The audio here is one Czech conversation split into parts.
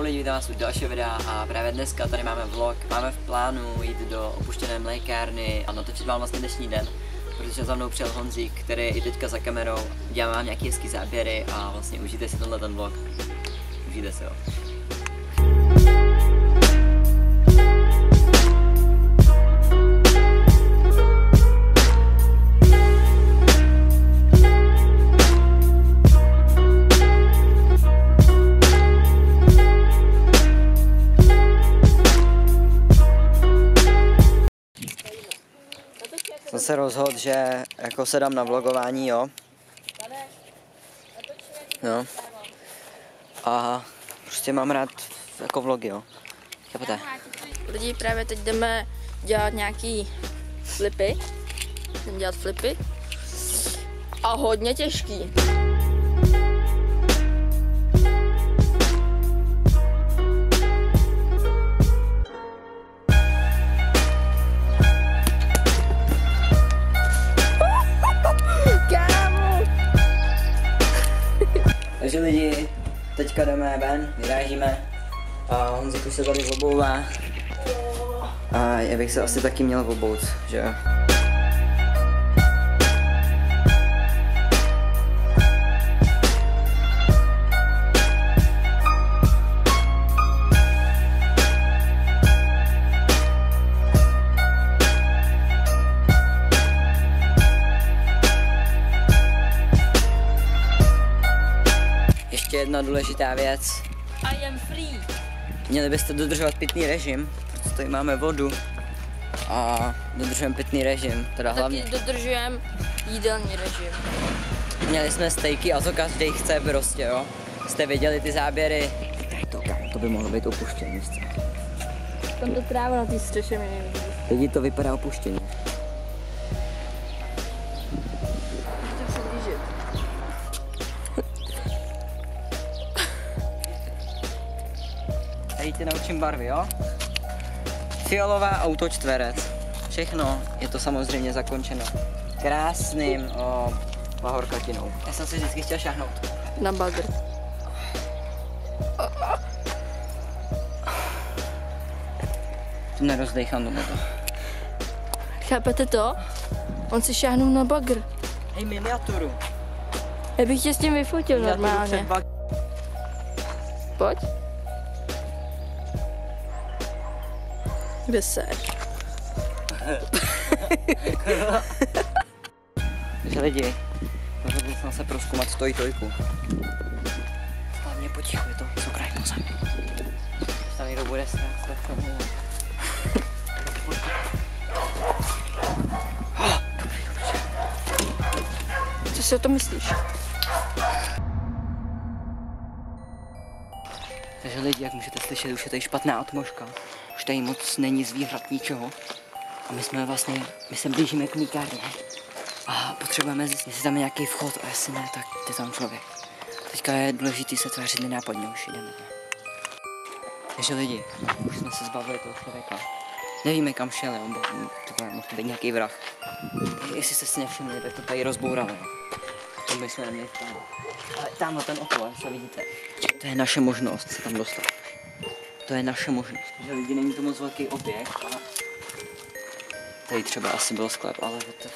Čau lidi, vítám vás u dalšího videa a právě dneska tady máme vlog. Máme v plánu jít do opuštěné mlékárny a natočit vám vlastně dnešní den, protože za mnou přijel Honzík, který je i teďka za kamerou. Děláme vám nějaký hezký záběry a vlastně užijte si tenhle ten vlog. Užijte si ho. Jsem se rozhodl, že jako se dám na vlogování, jo. No. A prostě mám rád jako vlogy, jo. Chápete? Lidi, právě teď jdeme dělat nějaký flipy. Jdeme dělat flipy. A hodně těžký. Takže lidi, teďka jdeme ven, vyrážíme a Honzik už se tady obouvá a já bych se asi taky měl obout, že jo. Ještě jedna důležitá věc. I am free. Měli byste dodržovat pitný režim, protože tady máme vodu a dodržujeme pitný režim, teda hlavně. Taky dodržujeme jídelní režim. Měli jsme stejky a to každý chce prostě, jo. Jste viděli ty záběry? To by mohlo být opuštění. Tam to tráva na té střeše mi nevidí. Lidi, to vypadá opuštění. Tady tě naučím barvy, jo? Fialová autočtverec. Všechno je to samozřejmě zakončeno krásným pahorkatinou. Já jsem si vždycky chtěl šáhnout. Na bagr. Nerozdejchám do to. Chápete to? On si šáhnul na bagr. Hej, miniaturu. Já bych tě s tím vyfotil normálně. Pojď. Kde seš? Takže lidi, rozhodl jsem se prozkoumat tojku. Hlavně potichu, je to co kraj po zemi. Když tam někdo bude snad, tak to mluví. Co si o tom myslíš? Takže lidi, jak můžete slyšet, už je tady špatná atmosféra. Už tady moc není zvířat, ničeho. A my se blížíme k mlékárně. A potřebujeme zjistit, jestli tam je nějaký vchod a jestli ne, tak je tam člověk. Teďka je důležitý se tvářit nenápadně, už jdeme. Takže lidi, už jsme se zbavili toho člověka. Nevíme kam šel, on mohl být nějaký vrah. Jestli jste si nevšimli, tak to tady rozbouralo. To bychom neměli v plánu. Ale tamhle ten okolo, co vidíte, to je naše možnost se tam dostat. To je naše možnost. Takže lidi, není to moc velký objekt, ale tady třeba asi byl sklep, ale to...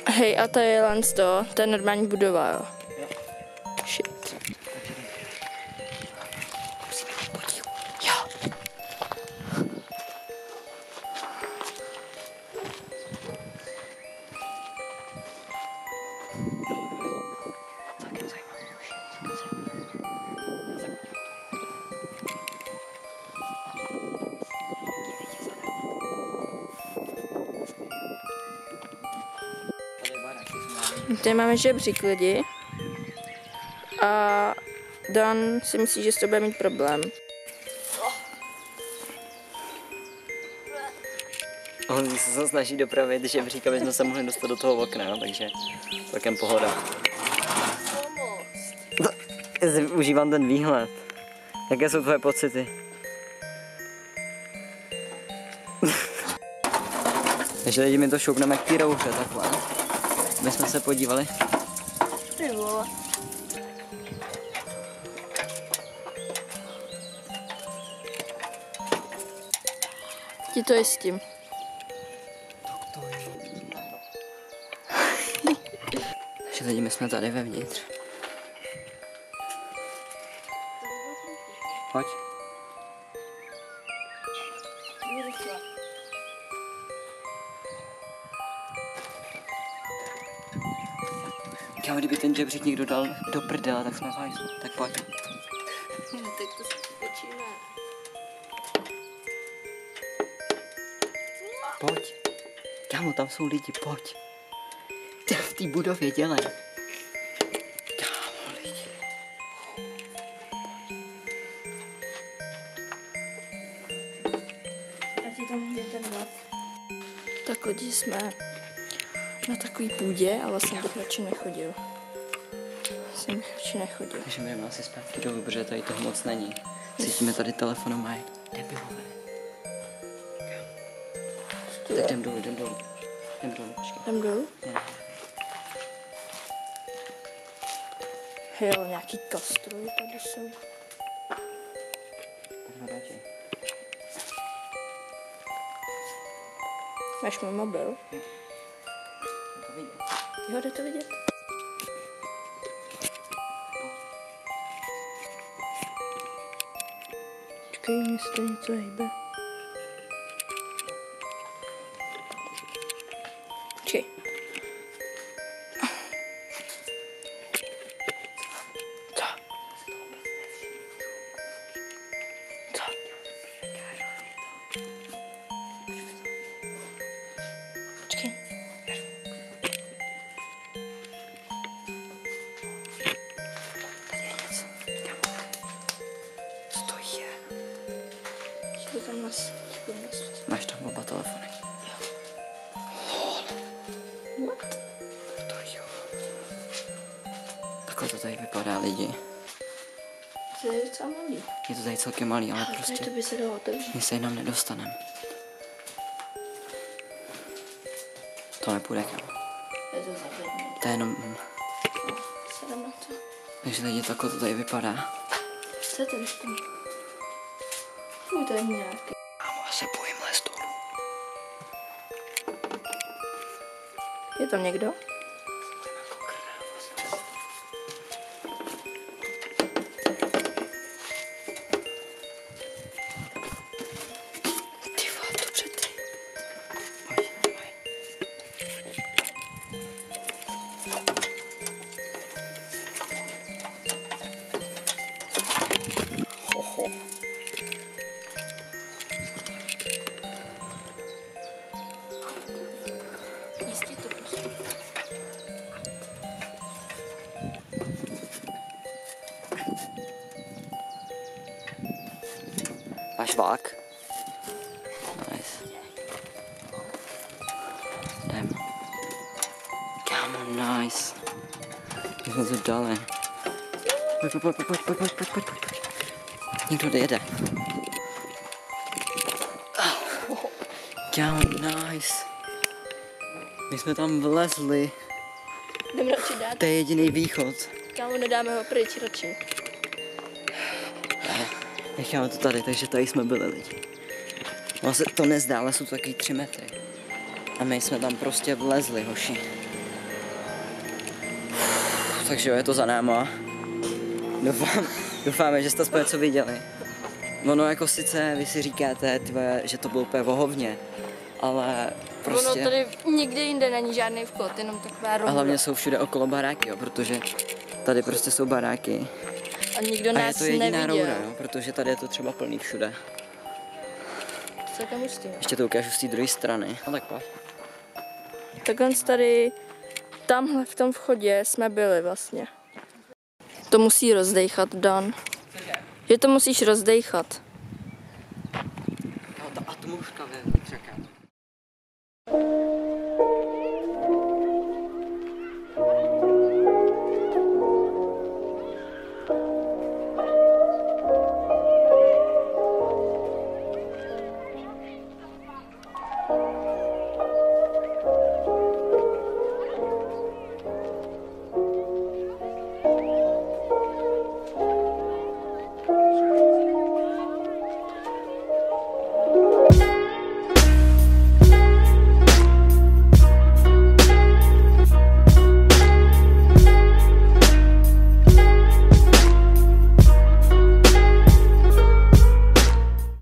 Hej, a to je to je normální budova, jo? Shit. Jo. Tady máme žebřík lidi a Dan si myslí, že to bude mít problém. On se snaží dopravit žebřík, aby jsme se mohli dostat do toho okna, no, takže celkem pohoda. Já si užívám ten výhled. Jaké jsou tvoje pocity? Takže lidi, my to šoupneme k té rouře takhle. My jsme se podívali. Ty vole. Ti to je s tím. Takže lidi, my jsme tady vevnitř. Pojď. Kámo, kdyby ten žebřík někdo dal do prdela, tak jsme fajn. Tak pojď. Tak to spočíme. Pojď. Kámo, tam jsou lidi, pojď. Ty v té budově dělej. Kámo, lidi. A ti tam jde ten vlak. Tak lidi, jsme na takový půdě, ale jsem bych radši nechodil. Takže my jdeme asi zpátky dolů, protože tady toho moc není. Cítíme tady telefonem mají. Debilové. Tak jdem dolů, počkej. Jdem dolů? Jo, nějaký kastroje tady jsou. Máš můj mobil? Jo, jde to vidět. Počkej, mě se to něco hejbe. Počkej. Co? Počkej. Tady je něco. Co to je? Co tam nás? Máš tam oba telefony? What? To jo. Takhle to tady vypadá, lidi. To je docela malý. Je to tady celkem malý, ale Tady prostě to by se dalo otevřít. my se jenom nedostaneme. To nepůjde, kámo. Je to zavřené. To je jenom... Sedem na to. Takže lidi, takhle to tady vypadá. Co je to tam? Fuj, to je nějaký. Kámo, já se bojím lézt dolů. Je tam někdo? Ty vole, dobře ty. Pojď, pojď. Hoho. Jistě to prostě. Máš vák? Nice. Jdem. Kámo, nice. My jsme to dali. Pojď. Někdo jede. Kámo, nice. My jsme tam vlezli. Jdem radši dát. To je jediný východ. Kámo, nedáme ho pryč radši. Necháme to tady, takže tady jsme byli lidi. No se to nezdá, ale jsou to takový 3 metry. A my jsme tam prostě vlezli, hoši. Takže jo, je to za náma. Doufáme, že jste aspoň něco viděli. Ono jako sice vy si říkáte, tvé, že to bylo úplně vohovně, ale prostě... Ono tady nikde jinde není žádný vchod, jenom taková rohra. A hlavně jsou všude okolo baráky, jo, protože tady prostě jsou baráky. A nikdo A je nás to jediná neviděl. roura, jo, protože tady je to třeba plný všude. Celkem hustý. Ještě to ukážu z té druhé strany. No tak pojď. Takhle tady, tamhle v tom vchodě jsme byli vlastně. To musí rozdejchat, Dan. Že to musíš rozdejchat. No, ta atmosféra vevnitř,